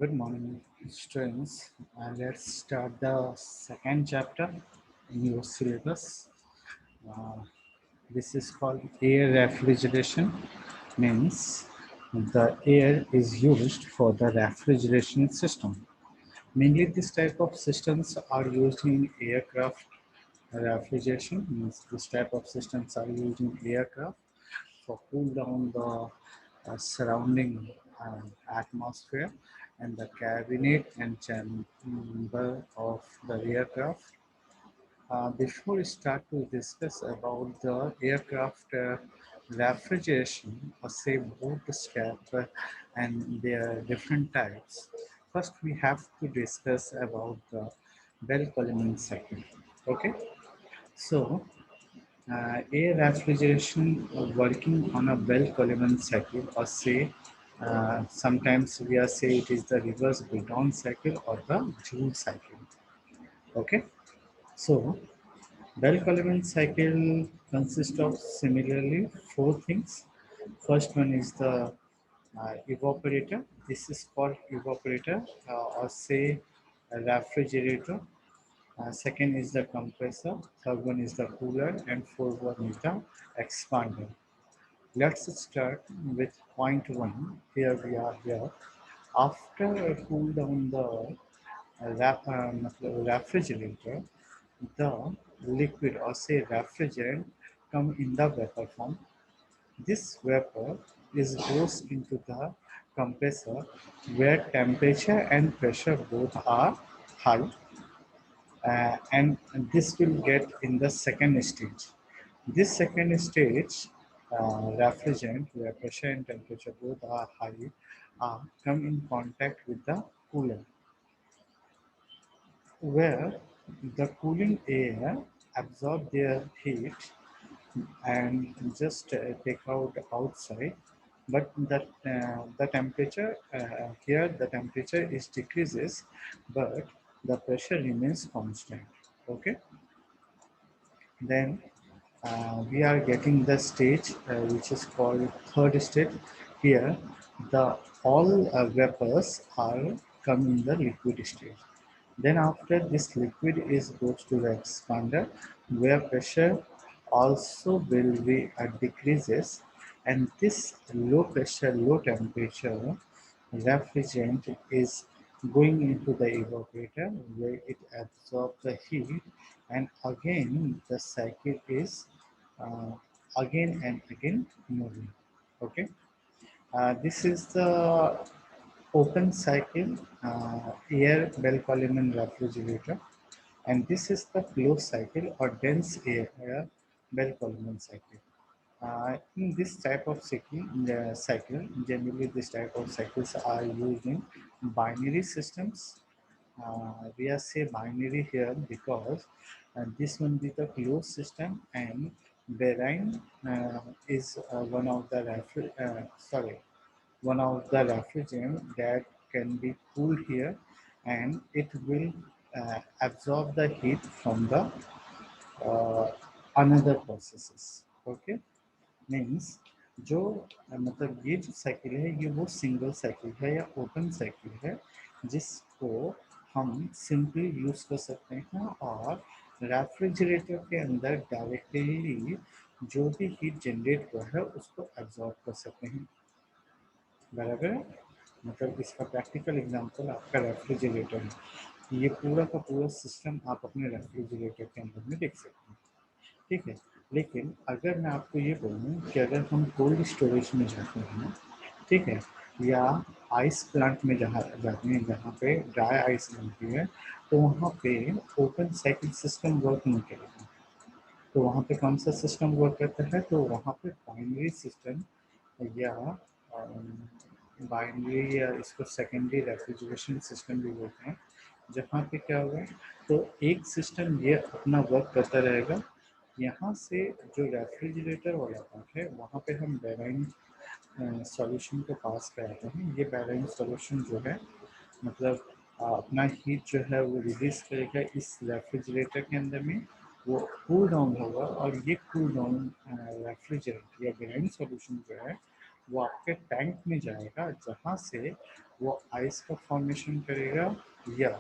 Good morning, students. Let's start the second chapter in your syllabus. Uh, this is called air refrigeration. Means the air is used for the refrigeration system. Mainly, this type of systems are used in aircraft refrigeration. Means this type of systems are used in aircraft for cool down the surrounding atmosphere and the cabinet and chamber of the aircraft. Before we start to discuss about the aircraft refrigeration, or say both the step and their different types, first we have to discuss about the Bell-Coleman cycle. Okay, so air refrigeration working on a Bell-Coleman cycle, or say sometimes we are say it is the reverse Breton cycle or the Joule cycle. Okay, so Bell-Coleman cycle consists of similarly four things. First one is the evaporator. This is called evaporator or say a refrigerator. Second is the compressor, third one is the cooler, and fourth one is the expander. Let's start with point one. Here we are here. After cool down the refrigerator, the liquid or say refrigerant come in the vapor form. This vapor is goes into the compressor where temperature and pressure both are high, and this will get in the second stage. This second stage, refrigerant where pressure and temperature both are high, come in contact with the cooler, where the cooling air absorb their heat and just take out outside. But the temperature here the temperature is decreases, but the pressure remains constant. Okay, then we are getting the stage which is called third stage. Here the all vapors are come in the liquid stage. Then after this liquid is goes to the expander where pressure also will be decreases, and this low pressure low temperature refrigerant is going into the evaporator where it absorbs the heat, and again the cycle is uh, again and again moving. Okay, this is the open cycle air Bell-Coleman refrigerator, and this is the closed cycle or dense air Bell-Coleman cycle. In this type of cycle, generally this type of cycles are used in binary systems. We are say binary here because this one be the closed system, and Bahrain is one of the refrigerant that can be cooled here, and it will absorb the heat from the another processes. Okay, means जो मतलब ये जो cycle है ये वो single cycle है या open cycle है जिसको हम सिंपली यूज़ कर सकते हैं और रेफ्रिजरेटर के अंदर डायरेक्टली जो भी हीट जनरेट हुआ है उसको एब्जॉर्ब कर सकते हैं। बराबर है, मतलब इसका प्रैक्टिकल एग्जांपल आपका रेफ्रिजरेटर है। ये पूरा का पूरा सिस्टम आप अपने रेफ्रिजरेटर के अंदर में देख सकते हैं। ठीक है, लेकिन अगर मैं आपको ये बोलूँ कि अगर हम कोल्ड स्टोरेज में जाते हैं, ठीक है, या आइस प्लांट में जहाँ जाते हैं जहाँ पे ड्राई आइस बनती है, तो वहाँ पे ओपन साइकिल सिस्टम वर्क नहीं करेगा। तो वहाँ पे कौन सा सिस्टम वर्क करता है, तो वहाँ पे बाइनरी सिस्टम या बाइनरी या इसको सेकेंडरी रेफ्रिजरेशन सिस्टम भी बोलते हैं। जहाँ पे क्या होगा, तो एक सिस्टम ये अपना वर्क करता रहेगा। यहाँ से जो रेफ्रिजरेटर वाला पार्ट है वहाँ पे हम बेराइन सॉल्यूशन को पास कराते हैं। ये बेराइन सॉल्यूशन जो है मतलब अपना हीट जो है वो रिलीज करेगा इस रेफ्रिजरेटर के अंदर में, वो कूल डाउन होगा, और ये कूल डाउन रेफ्रिजरेंट या बेराइन सॉल्यूशन जो है वो आपके टैंक में जाएगा जहाँ से वो आइस का फॉर्मेशन करेगा या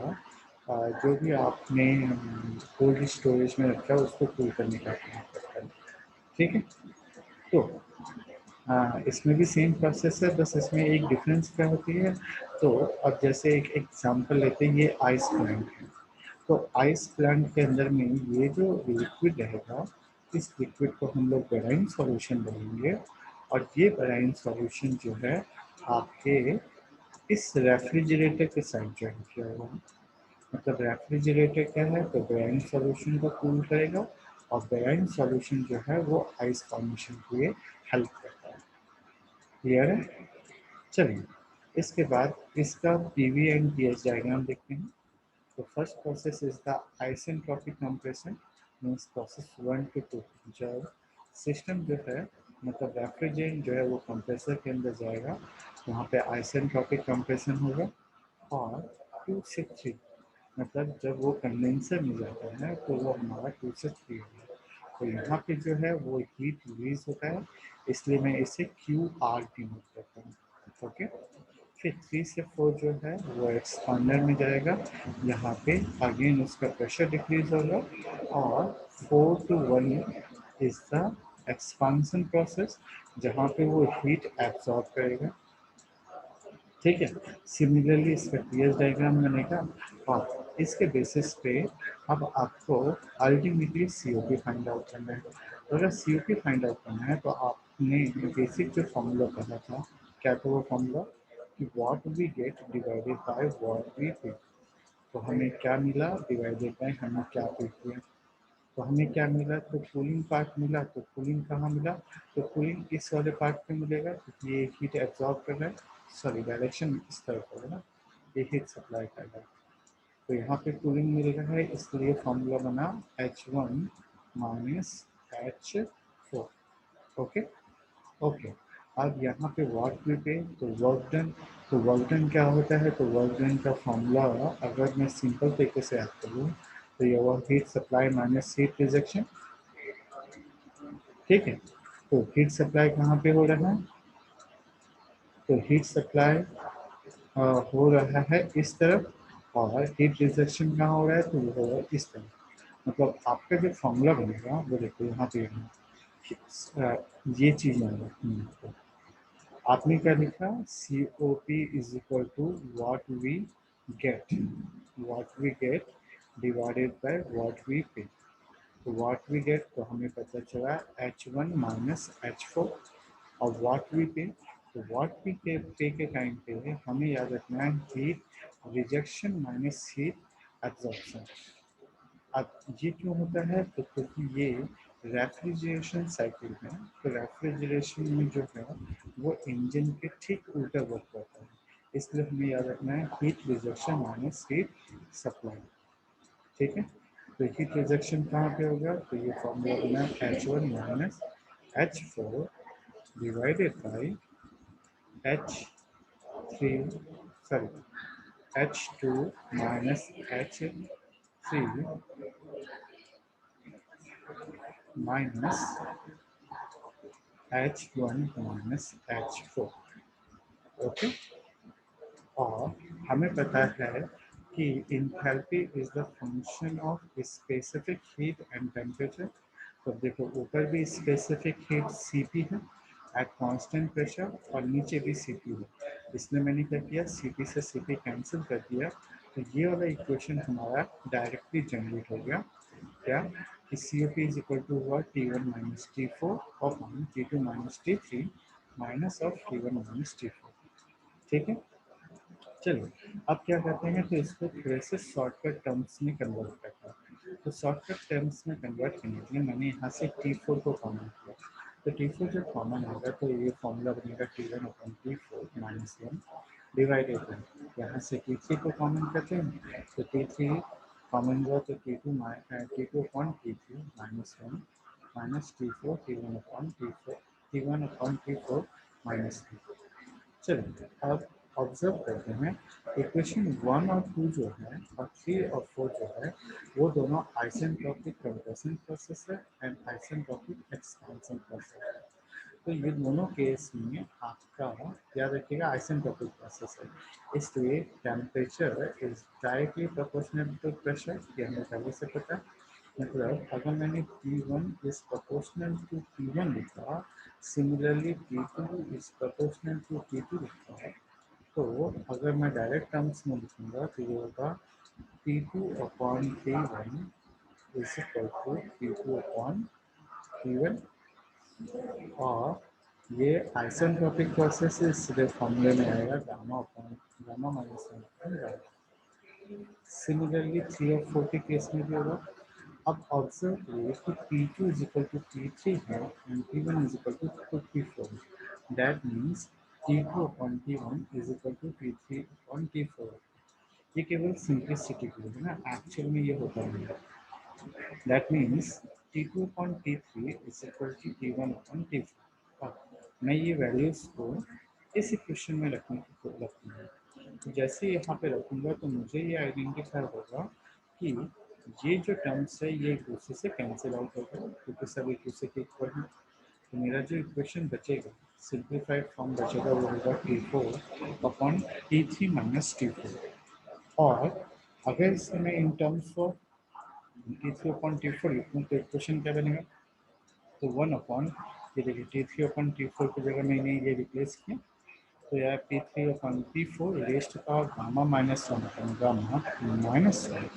जो भी आपने कोल्ड स्टोरेज में रखा है उसको कूल करने का काम करता है। ठीक है, तो इसमें भी सेम प्रोसेस है, बस इसमें एक डिफरेंस क्या होती है। तो अब जैसे एक एग्जांपल लेते हैं, ये आइस प्लांट है। तो आइस प्लांट के अंदर में ये जो लिक्विड रहेगा, इस लिक्विड को हम लोग बेराइन सॉल्यूशन बोलेंगे। और ये बेराइन सॉल्यूशन जो है आपके इस रेफ्रिजरेटर के साथ ज्वाइन किया हुआ है। मतलब रेफ्रिजरेटर क्या है, तो बेराइन सॉल्यूशन को कूल करेगा और बेराइन सॉल्यूशन जो है वो आइस फॉर्मेशन के लिए हेल्प करता है। क्लियर है? चलिए, इसके बाद इसका पीवी एंड पीएच डायग्राम देखते हैं। तो first process is the isentropic compression, means process 1 to 2। जब सिस्टम जो है मतलब रेफ्रिजरेंट जो है वो कंप्रेसर के अंदर जाएगा, वहाँ पे आइसेंट्रोपिक कंप्रेशन होगा। और 2 से 3 मतलब जब वो कंडेंसर में जाता है तो वो हमारा 2 से 3 होगा। तो यहाँ पे जो है वो हीट रिलीज होता है, इसलिए मैं इसे क्यू आर डिनोट करता हूँ। ओके, फिर 3 से 4 जो है वो एक्सपांडर में जाएगा, यहाँ पे अगेन उसका प्रेशर डिक्रीज होगा। और 4 to 1 is the expansion process, जहाँ पे वो हीट एब्जॉर्ब करेगा। ठीक है, सिमिलरली इसका टीएस डायग्राम बनेगा। और इसके बेसिस पे अब आपको अल्टीमेटली सीओपी फाइंड आउट करना है। तो अगर सीओपी फाइंड आउट करना है तो आपने बेसिक जो फॉर्मूला पढ़ा था, क्या था वो फॉर्मूला कि what we get divided by what we pay. तो हमें क्या मिला डिवाइडेड बाय हमें क्या पे किया। तो हमें क्या मिला, तो कूलिंग पार्ट मिला। तो कूलिंग कहाँ मिला, तो कूलिंग इस वाले पार्ट पे मिलेगा क्योंकि ये हीट एब्जॉर्ब कर रहा है। सॉरी, डायरेक्शन इस तरफ होगा ना, ये हीट सप्लाई कर रहा है। तो यहाँ पे कूलिंग मिल रहा है, इसलिए फॉर्मूला बना H1 minus H4। Okay, okay. अब यहाँ पे वर्क भी पे, तो वर्क डन। तो वर्क डन क्या होता है, तो वर्क डन का फॉर्मूला अगर मैं सिंपल तरीके से याद करूँ तो ये वो heat supply minus heat rejection. ठीक है, तो हीट सप्लाई कहाँ पे हो रहा है, तो हीट सप्लाई हो रहा है इस तरफ। और हीट रिजेक्शन कहाँ हो रहा है, तो वो हो रहा है इस तरफ। मतलब आपका जो फॉर्मूला बनेगा वो देखो यहाँ पे ये चीज़ आएगा। आपने क्या लिखा, C O P is equal to get what we get divided by what we pay. तो व्हाट वी गेट तो हमें पता चला H1 माइनस H4। और व्हाट वी पे, तो व्हाट वी पे के टाइम पे हमें याद रखना है heat rejection minus heat absorption. अब ये क्यों होता है, तो क्योंकि ये रेफ्रिजरेशन साइकिल है। तो रेफ्रिजरेशन में जो है वो इंजन के ठीक उल्टा वर्क करता है, इसलिए हमें याद रखना है heat rejection minus heat supply. ठीक है, तो हीट रिजेक्शन कहाँ पे होगा, तो ये फॉर्मूला बना H1 minus H4 divided by H3, sorry H2 minus H3 minus H1 minus H4। Okay, और हमें पता है कि enthalpy is the function of specific heat and temperature. तो देखो ऊपर भी स्पेसिफिक हीट Cp है एट कांस्टेंट प्रेशर, और नीचे भी Cp है। इसलिए मैंने क्या किया, Cp से Cp कैंसिल कर दिया। तो ये वाला इक्वेशन हमारा डायरेक्टली जनरेट हो गया। क्या कि C O P is equal to हुआ T1 माइनस T4 और T2 minus T3 minus of T1 minus T4। ठीक है, चलिए अब क्या करते हैं, तो इसको थोड़े से शॉर्टकट टर्म्स में कन्वर्ट करते हैं। तो शॉर्टकट टर्म्स में कन्वर्ट करने के लिए मैंने यहाँ से T4 को कॉमन किया। तो T4 जब कॉमन होगा तो ये फॉर्मूला बनेगा T1 upon T4 minus 1 divided by, यहाँ से T3 को कॉमन करते हैं तो T3 कॉमन हुआ तो T2 upon T3 minus 1 minus T4 T1 upon T4 T1 upon T4 minus 2। चलिए अब ऑब्जर्व करते हैं, इक्वेशन 1 और 2 जो है और 3 और 4 जो है वो दोनों आइसेंट्रोपिक कंप्रेशन प्रोसेस है एंड आइसेंट्रोपिक एक्सपेंशन प्रोसेस है। तो ये दोनों केस में आपका याद रखिएगा आइसेंट्रोपिक प्रोसेस है, इसलिए temperature is directly proportional to pressure, ये हमें पहले से पता है। मतलब अगर मैंने P1 is proportional to P1 लिखा, similarly P2 is proportional to P2 लिखा, तो अगर मैं डायरेक्ट टर्म्स में लिखूंगा तो ये होगा P2 upon P1 is equal to P2 upon P1, और ये आइसेंट्रोपिक प्रोसेस इसलिए फॉर्मूले में आएगा gamma upon gamma minus one upon gamma. Similarly 3 और 4 के केस में भी होगा। अब ऑब्जर्व करिए कि P2 is equal to P3 है and P1 is equal to P4, that means T2 upon T1 is equal to T3 upon T4। ये केवल सिंपलिसिटी के लिए है ना, एक्चुअल में ये होता नहीं है। That means T2 upon T3 is equal to T1 upon T4। अब मैं ये वैल्यूज को इस इक्वेशन में रखूँगा, तो जैसे यहाँ पे रखूँगा तो मुझे ये आइडेंटिफाई होगा कि ये जो टर्म्स है ये एक दूसरे से कैंसिल आउट होगा क्योंकि सब एक दूसरे के इक्वल है। तो मेरा जो इक्वेशन बचेगा सिंप्लीफाइड फॉर्म बचेगा वो होगा T4 upon T3 minus T4। और अगर इसे मैं in terms of T3 upon T4 लिखूँ तो इक्वेशन क्या बनेगा, तो 1 अपॉन ये देखिए T3 अपॉन T4 की जगह मैंने ये रिप्लेस किया, तो यार P3 upon P4 rest power gamma minus one upon gamma minus one,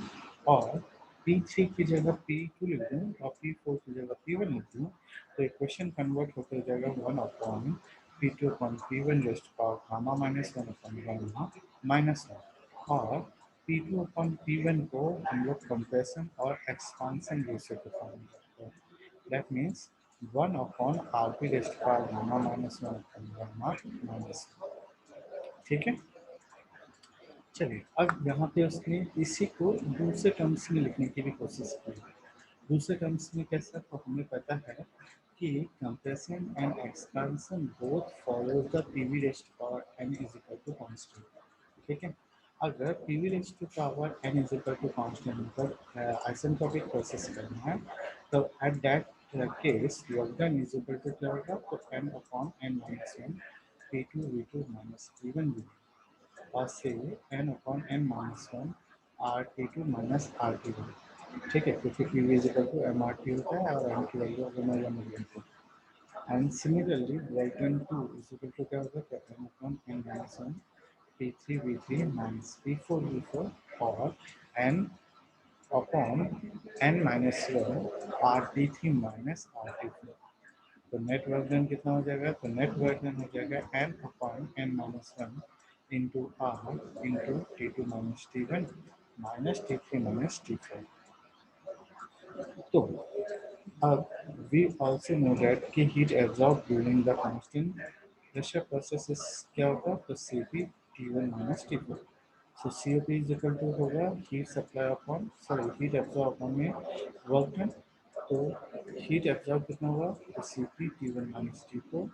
और P3 की जगह P2 लिख दूँ और P4 की जगह P1 लिख दूँ, तो इक्वेशन कन्वर्ट होकर जाएगा 1 upon P2 upon P1 rest power gamma minus one upon gamma minus one, और P2 अपॉन P1 को हम लोग कंप्रेशन और एक्सपांसन रेशियो पे फॉर्म करते हैं। That means 1 upon RP rest power gamma minus one upon gamma minus one. ठीक है, चलिए अब यहाँ पे उसने इसी को दूसरे टर्म्स में लिखने की भी कोशिश की। दूसरे टर्म्स में कैसा, तो हमें पता है कि compression and expansion both follow the PV raised power n is equal to constant. ठीक है, अगर PV raised to power n is equal to constant मतलब आइसेंट्रोपिक प्रोसेस करना है, तो at that case work done is equal to क्या होगा, तो n upon n minus one P2 V2 minus P1 V2, और से n upon n minus one RT2 minus RT1। ठीक है, क्योंकि P is equal to MRT होता है और n की वैल्यू अगर मैं यहाँ मिलियन को, and similarly Delta 2 is equal to क्या होगा, तो n upon n minus one P3 V3 minus P4 V4, और n upon n minus one RT3 minus RT4। तो नेट वर्क डन कितना हो जाएगा, तो नेट वर्क डन हो जाएगा n upon n minus one into R into T2 minus T1 minus T3 minus T4। तो अब we also know that कि heat absorbed during the constant pressure processes क्या होगा, तो Cp T1 minus T4। So COP is equal to होगा heat supply upon heat absorb upon में work done, तो heat absorb कितना होगा, तो Cp T1 माइनस T4,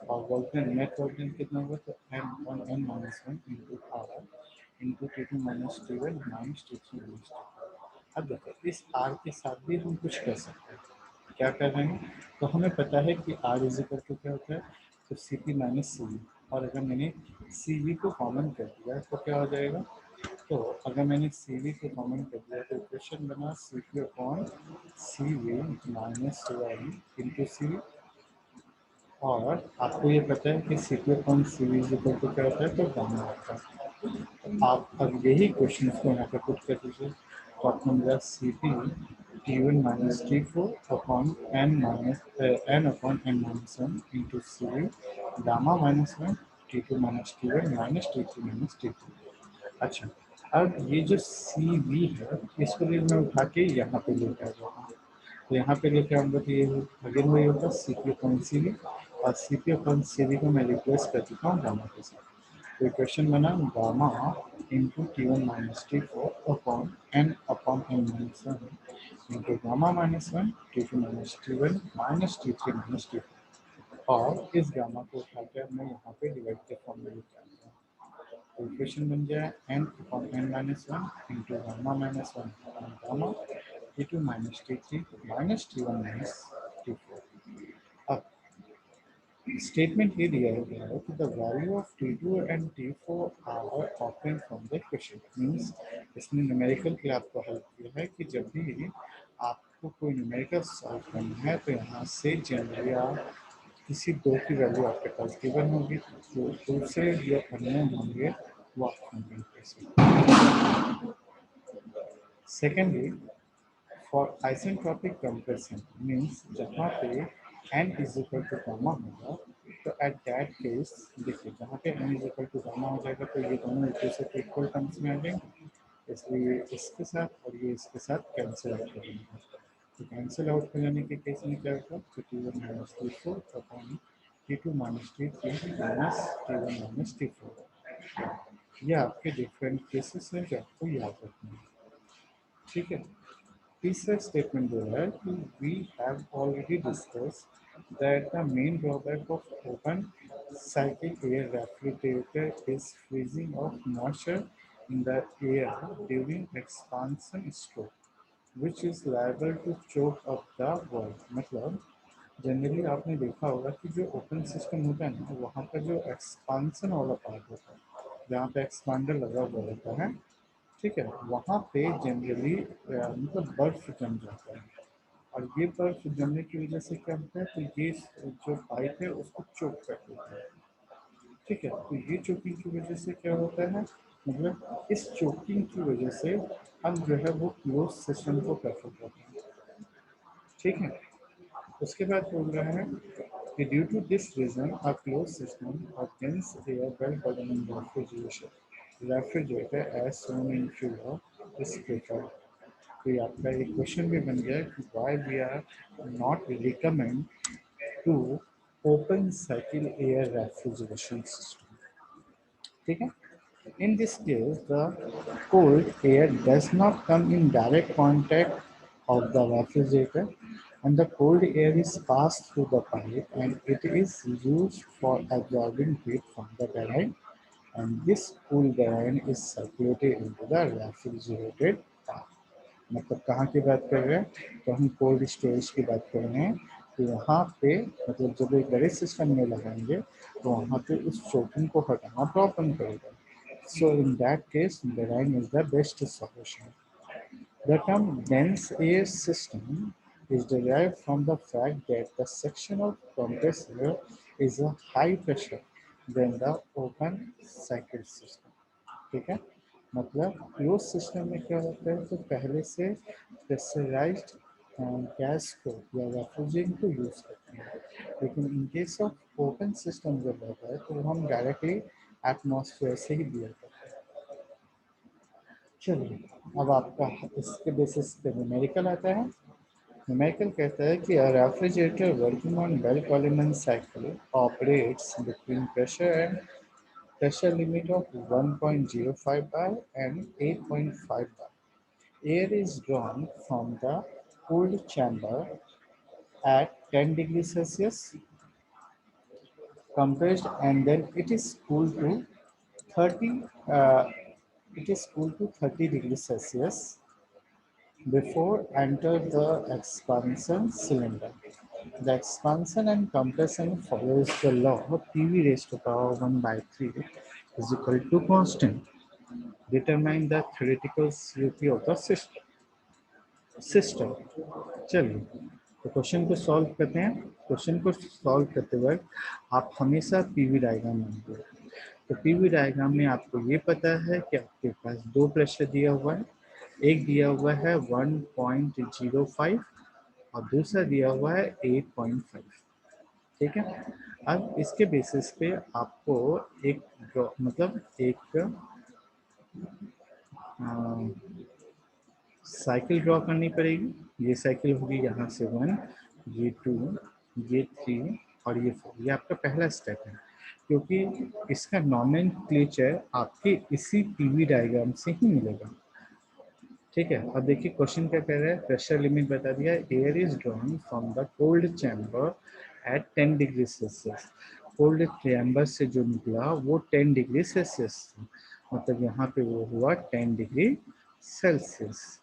और work done net work done कितना होगा, तो m upon n minus one into R into T2 minus T1 minus T3 minus T4। अब देखो इस आर के साथ भी हम कुछ कर सकते हैं, क्या कर रहे हैं, तो हमें पता है कि आर इज इक्वल टू क्या होता है, तो C P minus C V, और अगर मैंने सी वी को कॉमन कर दिया तो क्या हो जाएगा, तो अगर मैंने सी वी को कॉमन कर दिया तो इक्वेशन बना C P upon C V minus one into C V, और आपको ये पता है कि C P upon C V is equal to क्या होता है, तो गामा होता है। आप अब यही क्वेश्चन को यहाँ पे पुट कर दीजिए, तो आपको मिला C P T1 minus T4 upon n upon n minus one into C V gamma minus one T2 minus T1 minus T3 minus T2। अच्छा, अब ये जो सी वी है इसको भी मैं उठा के यहाँ पे लेकर आ जाता हूँ, तो यहाँ पे लेके आऊँगा तो ये अगेन वही होगा C P upon C V, और C P upon C V को मैं रिप्लेस कर चुका हूँ गामा के साथ। तो इक्वेशन बना gamma into T1 minus T4 upon n minus one into gamma minus one T2 minus T1 minus T3 minus T4, और इस गामा को उठाकर मैं यहाँ पे डिवाइड के फॉर्म में लेके आता हूँ, तो इक्वेशन बन जाए n upon n minus one into gamma minus one upon gamma T2 minus T3 minus T1 minus T4। अब स्टेटमेंट ये दिया गया है कि the value of T2 and T4 are obtain from the question. Means इसने numerical के लिए आपको हेल्प किया है कि जब भी आपको कोई न्यूमेरिकल सॉल्व करना है तो यहाँ से जनरली आप किसी दो की वैल्यू आपके पास गिवन होगी, जो दूसरे जो अननोन होंगे वो आप फाइंड कर सकते हैं। Secondly, for isentropic compression means जहाँ पे n is equal to gamma होगा, तो एट दैट केस देखिए जहाँ पे n is equal to gamma हो जाएगा तो ये दोनों एक दूसरे के इक्वल टर्म्स में आ जाएंगे, इसलिए इसके साथ और ये इसके साथ कैंसिल आउट हो जाएंगे। तो कैंसिल आउट हो जाने के केस में क्या होगा, तो T1 minus T4 upon T2 minus T3 minus T1 minus T4। ये आपके डिफरेंट केसेस हैं जो आपको याद रखना है, ठीक है। तीसरा स्टेटमेंट जो है कि we have already discuss that the main drawback of open cycle air refrigerator is freezing of moisture in the air during expansion stroke which is liable to choke up the world. मतलब जनरली आपने देखा होगा कि जो open system होता है ना, वहाँ का जो एक्सपांसन वाला पार्ट होता है जहाँ पे एक्सपांडर लगा हुआ होता है, ठीक है, वहाँ पे जनरली मतलब बर्फ जम जाता है, और ये बर्फ जमने की वजह से क्या होता है, तो ये जो पाइप है उसको चोक कर देता है, ठीक है। तो ये चोकिंग की वजह से क्या होता है, मतलब इस चोकिंग की वजह से हम जो है वो क्लोज सिस्टम को प्रेफर करते हैं, ठीक है। उसके बाद बोल रहा है कि due to this reason a close system और dense air well governing refrigerator as shown in figure is preferred. तो ये आपका एक क्वेश्चन भी बन गया कि why we are not recommend to open cycle air refrigeration system, ठीक है। In this case, the cold air does not come in direct contact of the refrigerator, and the cold air is passed through the pipe and it is used for absorbing heat from the turbine, and this cool turbine is circulated into the refrigerated part। मतलब कहाँ की बात कर रहे हैं, तो हम cold storage की बात कर रहे हैं। तो यहाँ पे मतलब जब एक बड़े सिस्टम में लगाएंगे तो वहाँ पे उस चोकिंग को हटाना प्रॉब्लम पड़ेगा। So in that case, Marine is the best solution. The term dense air system is derived from the fact that the section of compressed air is a high pressure than the open cycle system. ठीक है, मतलब close system में क्या होता है, तो पहले से प्रेशराइज्ड गैस को या रेफ्रिजरेंट को यूज करते हैं, लेकिन in case of open system जब होता है तो हम डायरेक्टली एटमॉस्फेयर से ही दिया करते हैं। चलिए, अब आपका इसके बेसिस पे न्यूमेरिकल आता है। न्यूमेरिकल कहता है कि refrigerator working on Bell Coleman cycle operates between pressure limit of 1.05 bar and 8.5 bar. Air is drawn from the cooled chamber at 10 degrees Celsius, compressed, and then it is cooled to 30. It is cooled to 30 degrees Celsius before enter the expansion cylinder. The expansion and compression follows the law of PV raised to power 1 by 3 is equal to constant. Determine the theoretical COP of the system। चलिए, तो question को solve करते हैं। Question को solve करते वक्त आप हमेशा पीवी डायग्राम बनाते हैं। तो पीवी डायग्राम में आपको ये पता है कि आपके पास दो प्रेशर दिया हुआ है, एक दिया हुआ है 1.05 और दूसरा दिया हुआ है 8.5, ठीक है। अब इसके बेसिस पे आपको एक मतलब एक साइकिल ड्रॉ करनी पड़ेगी। ये साइकिल होगी यहाँ से 1, ये 2, ये 3 और ये 4। ये आपका पहला स्टेप है, क्योंकि इसका नॉमेनक्लेचर आपके इसी पीवी डायग्राम से ही मिलेगा, ठीक है। अब देखिए क्वेश्चन क्या कह रहा है, प्रेशर लिमिट बता दिया, air is drawn from the cold chamber at 10 degree Celsius. Cold chamber से जो निकला वो 10 डिग्री सेल्सियस, मतलब यहाँ पे वो हुआ 10 degree Celsius,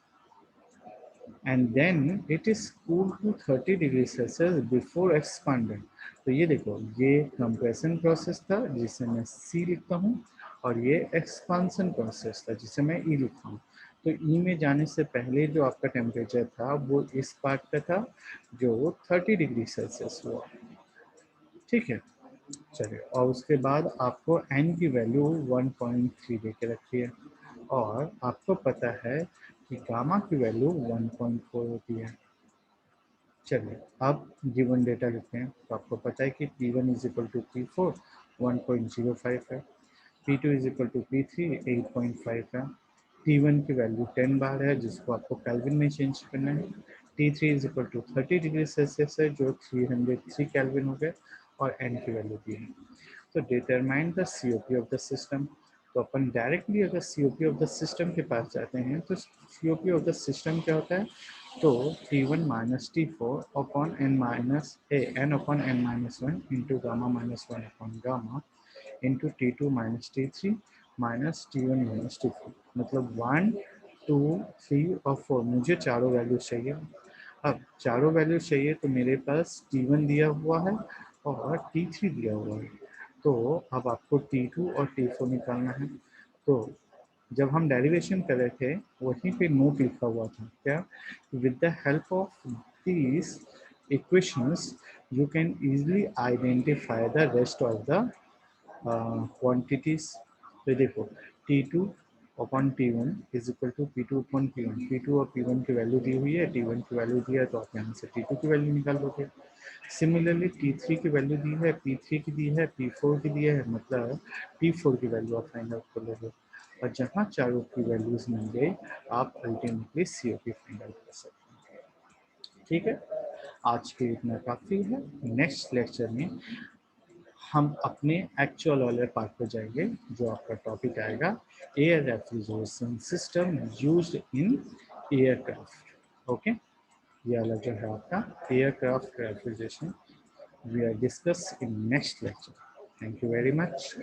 and then it is cooled to 30 degrees Celsius before expanded। तो ये देखो, ये कंप्रेशन प्रोसेस था जिसे मैं सी लिखता हूँ, और ये एक्सपांसन प्रोसेस था जिसे मैं ई लिखता हूँ। तो ई में जाने से पहले जो आपका टेम्परेचर था वो इस पार्ट का था जो 30 डिग्री सेल्सियस हुआ, ठीक है। चलिए, और उसके बाद आपको n की वैल्यू 1.3 दे के रखी है, और आपको पता है कि गामा की वैल्यू 1.4 होती है। चलिए, अब गिवन डेटा लिखते हैं। तो आपको पता है कि P1 is equal to P4 1.05 है, P2 is equal to P3 8.5 है, T1 की वैल्यू 10 बार है जिसको आपको केल्विन में चेंज करना है, T3 is equal to 30 degree Celsius है जो 303 केल्विन हो गए, और n की वैल्यू दी है। तो determine the COP of the system. तो अपन डायरेक्टली अगर COP ऑफ द सिस्टम के पास जाते हैं तो COP ऑफ द सिस्टम क्या होता है, तो T1 minus T4 upon n minus n upon n minus 1 into gamma minus 1 upon gamma into T2 minus T3 minus T1 minus T4, मतलब 1 2 3 और 4 मुझे चारों वैल्यूज चाहिए। अब चारों वैल्यूज चाहिए तो मेरे पास T1 दिया हुआ है और T3 दिया हुआ है, तो अब आपको T2 और T4 निकालना है। तो जब हम डेरिवेशन कर रहे थे वहीं पे नोट लिखा हुआ था क्या, with the help of these equations you can easily identify the rest of the quantities. तो देखो, T2 upon T1 is equal to P2 upon P1, P2 और P1 की वैल्यू दी हुई है, T1 की वैल्यू दी है, तो आप यहाँ से T2 की वैल्यू निकाल दोगे। सिमिलरली T3 की वैल्यू दी है, P3 की दी है, P4 की दी है, मतलब P4 की वैल्यू आप फाइंड आउट कर लोगे, और जहाँ चारों की वैल्यूज मिल गई आप अल्टीमेटली COP फाइंड आउट कर सकते हैं, ठीक है। आज के इतना काफ़ी है। नेक्स्ट लेक्चर में हम अपने एक्चुअल वाले पार्ट पर जाएंगे जो आपका टॉपिक आएगा air refrigeration system used in aircraft. Okay, ये वाला जो है आपका aircraft refrigeration we are discuss in next lecture. Thank you very much.